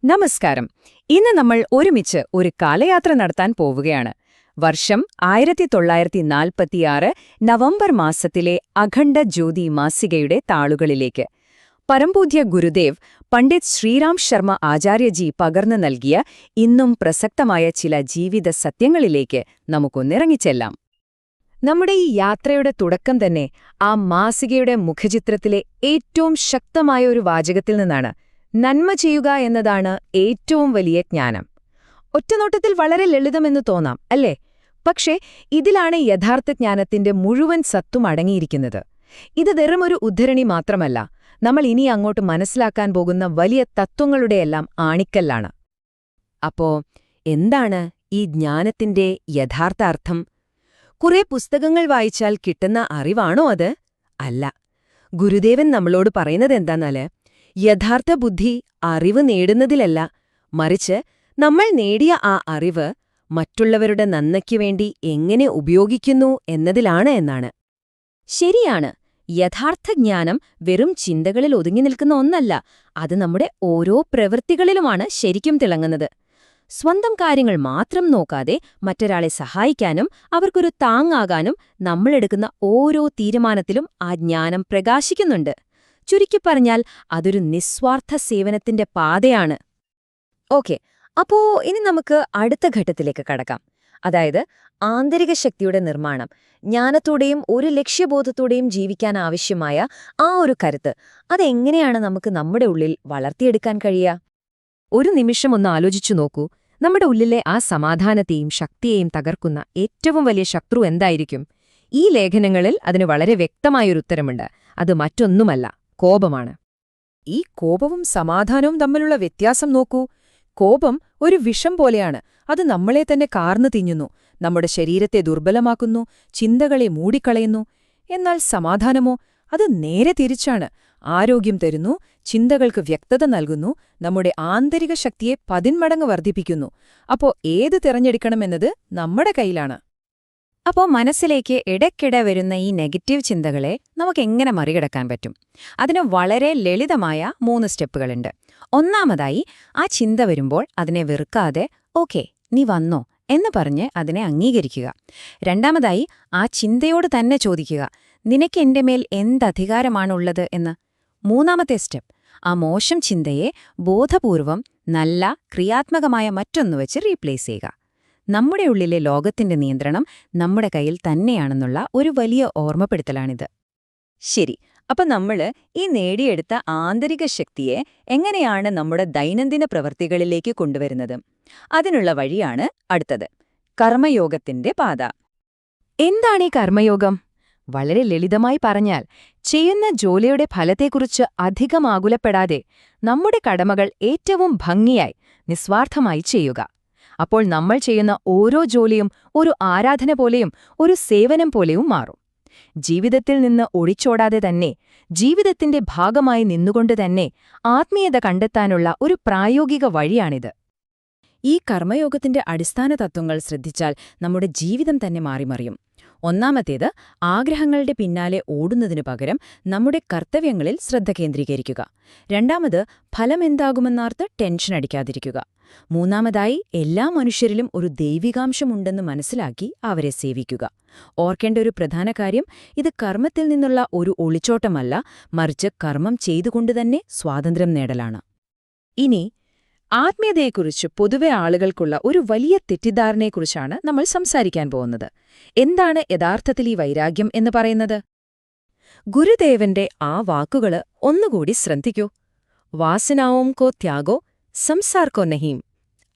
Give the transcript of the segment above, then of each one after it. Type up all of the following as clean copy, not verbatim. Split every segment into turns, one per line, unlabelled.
നമസ്കാരം. ഇന്ന് നമ്മൾ ഒരുമിച്ച് ഒരു കാലയാത്ര നടത്താൻ പോവുകയാണ്. വർഷം 1946 നവംബർ മാസത്തിലെ അഖണ്ഡ ജ്യോതി മാസികയുടെ താളുകളിലേക്ക്. പരംപൂജ്യ ഗുരുദേവ് പണ്ഡിറ്റ് ശ്രീറാം ശർമ്മ ആചാര്യജി പകർന്നു നൽകിയ ഇന്നും പ്രസക്തമായ ചില ജീവിത സത്യങ്ങളിലേക്ക് നമുക്കൊന്നിറങ്ങിച്ചെല്ലാം. നമ്മുടെ ഈ യാത്രയുടെ തുടക്കം തന്നെ ആ മാസികയുടെ മുഖചിത്രത്തിലെ ഏറ്റവും ശക്തമായ ഒരു വാചകത്തിൽ നിന്നാണ്. നന്മ ചെയ്യുക എന്നതാണ് ഏറ്റവും വലിയ ജ്ഞാനം. ഒറ്റനോട്ടത്തിൽ വളരെ ലളിതമെന്ന് തോന്നാം, അല്ലേ? പക്ഷേ ഇതിലാണ് യഥാർത്ഥ ജ്ഞാനത്തിന്റെ മുഴുവൻ സത്തും അടങ്ങിയിരിക്കുന്നത്. ഇത് വെറുമൊരു ഉദ്ധരണി മാത്രമല്ല, നമ്മൾ ഇനി അങ്ങോട്ട് മനസ്സിലാക്കാൻ പോകുന്ന വലിയ തത്വങ്ങളുടെയെല്ലാം ആണിക്കല്ലാണ്. അപ്പോ എന്താണ് ഈ ജ്ഞാനത്തിന്റെ യഥാർത്ഥ അർത്ഥം? കുറെ പുസ്തകങ്ങൾ വായിച്ചാൽ കിട്ടുന്ന അറിവാണോ അത്? അല്ല. ഗുരുദേവൻ നമ്മളോട് പറയുന്നത് എന്താന്നാല്, യഥാർത്ഥ ബുദ്ധി അറിവ് നേടുന്നതിലല്ല, മറിച്ച് നമ്മൾ നേടിയ ആ അറിവ് മറ്റുള്ളവരുടെ നന്മയ്ക്കു വേണ്ടി എങ്ങനെ ഉപയോഗിക്കുന്നു എന്നതിലാണ് എന്നാണ്. ശരിയാണ്. യഥാർത്ഥ ജ്ഞാനം വെറും ചിന്തകളിൽ ഒതുങ്ങി നിൽക്കുന്ന ഒന്നല്ല, അത് നമ്മുടെ ഓരോ പ്രവൃത്തികളിലുമാണ് ശരിക്കും തിളങ്ങുന്നത്. സ്വന്തം കാര്യങ്ങൾ മാത്രം നോക്കാതെ മറ്റൊരാളെ സഹായിക്കാനും അവർക്കൊരു താങ്ങാകാനും നമ്മളെടുക്കുന്ന ഓരോ തീരുമാനത്തിലും ആ ജ്ഞാനം പ്രകാശിക്കുന്നുണ്ട്. ചുരുക്കിപ്പറഞ്ഞാൽ അതൊരു നിസ്വാർത്ഥ സേവനത്തിന്റെ പാതയാണ്. ഓക്കെ, അപ്പോ ഇനി നമുക്ക് അടുത്ത ഘട്ടത്തിലേക്ക് കടക്കാം. അതായത് ആന്തരിക ശക്തിയുടെ നിർമ്മാണം. ജ്ഞാനത്തോടെയും ഒരു ലക്ഷ്യബോധത്തോടെയും ജീവിക്കാൻ ആവശ്യമായ ആ ഒരു കരുത്ത്, അതെങ്ങനെയാണ് നമുക്ക് നമ്മുടെ ഉള്ളിൽ വളർത്തിയെടുക്കാൻ കഴിയുക? ഒരു നിമിഷം ഒന്ന് ആലോചിച്ചു നോക്കൂ. നമ്മുടെ ഉള്ളിലെ ആ സമാധാനത്തെയും ശക്തിയെയും തകർക്കുന്ന ഏറ്റവും വലിയ ശത്രു എന്തായിരിക്കും? ഈ ലേഖനങ്ങളിൽ അതിന് വളരെ വ്യക്തമായൊരു ഉത്തരമുണ്ട്. അത് മറ്റൊന്നുമല്ല, കോപമാണ്. ഈ കോപവും സമാധാനവും തമ്മിലുള്ള വ്യത്യാസം നോക്കൂ. കോപം ഒരു വിഷം പോലെയാണ്. അത് നമ്മളെ തന്നെ കാർന്നു തിന്നുന്നു, നമ്മുടെ ശരീരത്തെ ദുർബലമാക്കുന്നു, ചിന്തകളെ മൂടിക്കളയുന്നു. എന്നാൽ സമാധാനമോ, അത് നേരെ തിരിച്ചാണ്. ആരോഗ്യം തരുന്നു, ചിന്തകൾക്ക് വ്യക്തത നൽകുന്നു, നമ്മുടെ ആന്തരിക ശക്തിയെ 10 മടങ്ങ് വർദ്ധിപ്പിക്കുന്നു. അപ്പോ ഏത് തിരഞ്ഞെടുക്കണമെന്നത് നമ്മുടെ കയ്യിലാണ്. അപ്പോ മനസ്സിലേക്ക് ഇടയ്ക്കിടെ വരുന്ന ഈ നെഗറ്റീവ് ചിന്തകളെ നമുക്കെങ്ങനെ മറികടക്കാൻ പറ്റും? അതിന് വളരെ ലളിതമായ 3 സ്റ്റെപ്പുകളുണ്ട്. ഒന്നാമതായി, ആ ചിന്ത വരുമ്പോൾ അതിനെ വെറുക്കാതെ ഓക്കെ നീ വന്നോ എന്ന് പറഞ്ഞ് അതിനെ അംഗീകരിക്കുക. രണ്ടാമതായി, ആ ചിന്തയോട് തന്നെ ചോദിക്കുക, നിനക്ക് എന്റെ മേൽ എന്തധികാരമാണുള്ളത് എന്ന്. മൂന്നാമത്തെ സ്റ്റെപ്പ്, ആ മോശം ചിന്തയെ ബോധപൂർവം നല്ല ക്രിയാത്മകമായ മറ്റൊന്നു വെച്ച് റീപ്ലേസ് ചെയ്യുക. നമ്മുടെ ഉള്ളിലെ ലോകത്തിന്റെ നിയന്ത്രണം നമ്മുടെ കയ്യിൽ തന്നെയാണെന്നുള്ള ഒരു വലിയ ഓർമ്മപ്പെടുത്തലാണിത്. ശരി, അപ്പൊ നമ്മള് ഈ നേടിയെടുത്ത ആന്തരിക ശക്തിയെ എങ്ങനെയാണ് നമ്മുടെ ദൈനംദിന പ്രവൃത്തികളിലേക്ക് കൊണ്ടുവരുന്നത്? അതിനുള്ള വഴിയാണ് അടുത്തത്, കർമ്മയോഗത്തിന്റെ പാത. എന്താണ് ഈ കർമ്മയോഗം? വളരെ ലളിതമായി പറഞ്ഞാൽ, ചെയ്യുന്ന ജോലിയുടെ ഫലത്തെക്കുറിച്ച് അധികം ആകുലപ്പെടാതെ നമ്മുടെ കടമകൾ ഏറ്റവും ഭംഗിയായി നിസ്വാർത്ഥമായി ചെയ്യുക. അപ്പോൾ നമ്മൾ ചെയ്യുന്ന ഓരോ ജോലിയും ഒരു ആരാധന പോലെയും ഒരു സേവനം പോലെയും മാറും. ജീവിതത്തിൽ നിന്ന് ഒളിച്ചോടാതെ തന്നെ, ജീവിതത്തിന്റെ ഭാഗമായി നിന്നുകൊണ്ട് തന്നെ ആത്മീയത കണ്ടെത്താനുള്ള ഒരു പ്രായോഗിക വഴിയാണിത്. ഈ കർമ്മയോഗത്തിന്റെ അടിസ്ഥാന തത്വങ്ങൾ ശ്രദ്ധിച്ചാൽ നമ്മുടെ ജീവിതം തന്നെ മാറിമറിയും. ഒന്നാമത്തേത്, ആഗ്രഹങ്ങളുടെ പിന്നാലെ ഓടുന്നതിനു പകരം നമ്മുടെ കർത്തവ്യങ്ങളിൽ ശ്രദ്ധ കേന്ദ്രീകരിക്കുക. രണ്ടാമത്, ഫലമെന്താകുമെന്നാർത്ത് ടെൻഷൻ അടിക്കാതിരിക്കുക. മൂന്നാമതായി, എല്ലാ മനുഷ്യരിലും ഒരു ദൈവികാംശമുണ്ടെന്ന് മനസ്സിലാക്കി അവരെ സേവിക്കുക. ഓർക്കേണ്ട ഒരു പ്രധാന കാര്യം, ഇത് കർമ്മത്തിൽ നിന്നുള്ള ഒരു ഒളിച്ചോട്ടമല്ല, മറിച്ച് കർമ്മം ചെയ്തുകൊണ്ടുതന്നെ സ്വാതന്ത്ര്യം നേടലാണ്. ഇനി ആത്മീയതയെക്കുറിച്ച് പൊതുവെ ആളുകൾക്കുള്ള ഒരു വലിയ തെറ്റിദ്ധാരണയെക്കുറിച്ചാണ് നമ്മൾ സംസാരിക്കാൻ പോകുന്നത്. എന്താണ് യഥാർത്ഥത്തിൽ ഈ വൈരാഗ്യം എന്ന് പറയുന്നത്? ഗുരുദേവന്റെ ആ വാക്കുകള് ഒന്നുകൂടി ശ്രദ്ധിക്കൂ. വാസനാവും കോ ത്യാഗോ സംസാർ കോ നഹീം.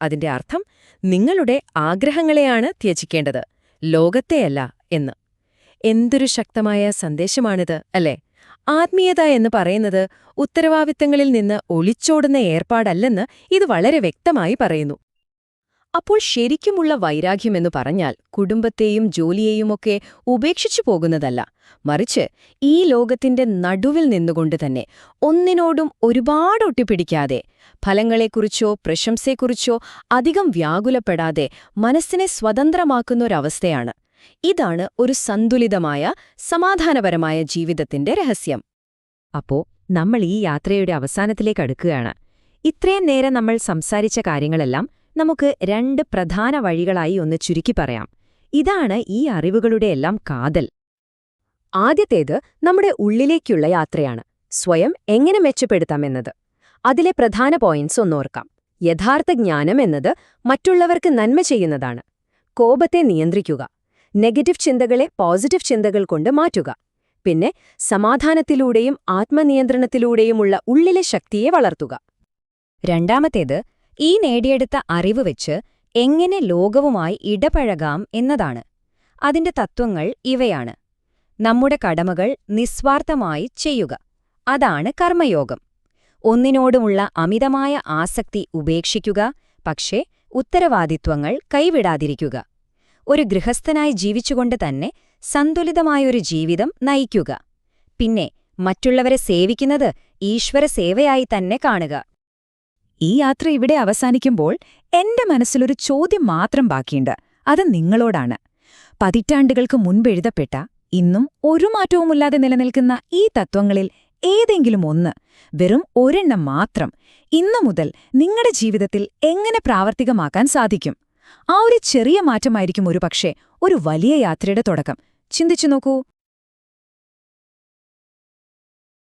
അതിന്റെ അർത്ഥം, നിങ്ങളുടെ ആഗ്രഹങ്ങളെയാണ് ത്യജിക്കേണ്ടത്, ലോകത്തെയല്ല എന്ന്. എന്തൊരു ശക്തമായ സന്ദേശമാണിത്, അല്ലേ? ആത്മീയത എന്ന് പറയുന്നത് ഉത്തരവാദിത്തങ്ങളിൽ നിന്ന് ഒളിച്ചോടുന്ന ഏർപ്പാടല്ലെന്ന് ഇത് വളരെ വ്യക്തമായി പറയുന്നു. അപ്പോൾ ശരിക്കുമുള്ള വൈരാഗ്യമെന്നു പറഞ്ഞാൽ കുടുംബത്തെയും ജോലിയെയുമൊക്കെ ഉപേക്ഷിച്ചു പോകുന്നതല്ല, മറിച്ച് ഈ ലോകത്തിന്റെ നടുവിൽ നിന്നുകൊണ്ട് തന്നെ ഒന്നിനോടും ഒരുപാട് ഒട്ടിപ്പിടിക്കാതെ, ഫലങ്ങളെക്കുറിച്ചോ പ്രശംസയെക്കുറിച്ചോ അധികം വ്യാകുലപ്പെടാതെ മനസ്സിനെ സ്വതന്ത്രമാക്കുന്നൊരവസ്ഥയാണ്. ഇതാണ് ഒരു സന്തുലിതമായ സമാധാനപരമായ ജീവിതത്തിന്റെ രഹസ്യം. അപ്പോ നമ്മൾ ഈ യാത്രയുടെ അവസാനത്തിലേക്ക് അടുക്കുകയാണ്. ഇത്രയും നേരം നമ്മൾ സംസാരിച്ച കാര്യങ്ങളെല്ലാം നമുക്ക് രണ്ട് പ്രധാന വഴികളായി ഒന്ന് ചുരുക്കി പറയാം. ഇതാണ് ഈ അറിവുകളുടെയെല്ലാം കാതൽ. ആദ്യത്തേത് നമ്മുടെ ഉള്ളിലേക്കുള്ള യാത്രയാണ്. സ്വയം എങ്ങനെ മെച്ചപ്പെടുത്താമെന്നത്. അതിലെ പ്രധാന പോയിന്റ്സ് ഒന്നോർക്കാം. യഥാർത്ഥ ജ്ഞാനം എന്നത് മറ്റുള്ളവർക്ക് നന്മ ചെയ്യുന്നതാണ്. കോപത്തെ നിയന്ത്രിക്കുക. നെഗറ്റീവ് ചിന്തകളെ പോസിറ്റീവ് ചിന്തകൾ കൊണ്ട് മാറ്റുക. പിന്നെ സമാധാനത്തിലൂടെയും ആത്മനിയന്ത്രണത്തിലൂടെയുമുള്ള ഉള്ളിലെ ശക്തിയെ വളർത്തുക. രണ്ടാമത്തേത് ഈ നേടിയെടുത്ത അറിവ് വെച്ച് എങ്ങനെ ലോകവുമായി ഇടപഴകാം എന്നതാണ്. അതിന്റെ തത്വങ്ങൾ ഇവയാണ്. നമ്മുടെ കടമകൾ നിസ്വാർത്ഥമായി ചെയ്യുക. അതാണ് കർമ്മയോഗം. ഒന്നിനോടുമുള്ള അമിതമായ ആസക്തി ഉപേക്ഷിക്കുക, പക്ഷേ ഉത്തരവാദിത്വങ്ങൾ കൈവിടാതിരിക്കുക. ഒരു ഗൃഹസ്ഥനായി ജീവിച്ചുകൊണ്ട് തന്നെ സന്തുലിതമായൊരു ജീവിതം നയിക്കുക. പിന്നെ മറ്റുള്ളവരെ സേവിക്കുന്നത് ഈശ്വര സേവയായി തന്നെ കാണുക. ഈ യാത്ര ഇവിടെ അവസാനിക്കുമ്പോൾ എന്റെ മനസ്സിലൊരു ചോദ്യം മാത്രം ബാക്കിയുണ്ട്. അത് നിങ്ങളോടാണ്. പതിറ്റാണ്ടുകൾക്ക് മുൻപെഴുതപ്പെട്ട, ഇന്നും ഒരു മാറ്റവുമില്ലാതെ നിലനിൽക്കുന്ന ഈ തത്വങ്ങളിൽ ഏതെങ്കിലും ഒന്ന്, വെറും ഒരെണ്ണം മാത്രം, ഇന്നു മുതൽ നിങ്ങളുടെ ജീവിതത്തിൽ എങ്ങനെ പ്രാവർത്തികമാക്കാൻ സാധിക്കും? ആ ഒരു ചെറിയ മാറ്റമായിരിക്കും ഒരുപക്ഷേ ഒരു വലിയ യാത്രയുടെ തുടക്കം. ചിന്തിച്ചു നോക്കൂ.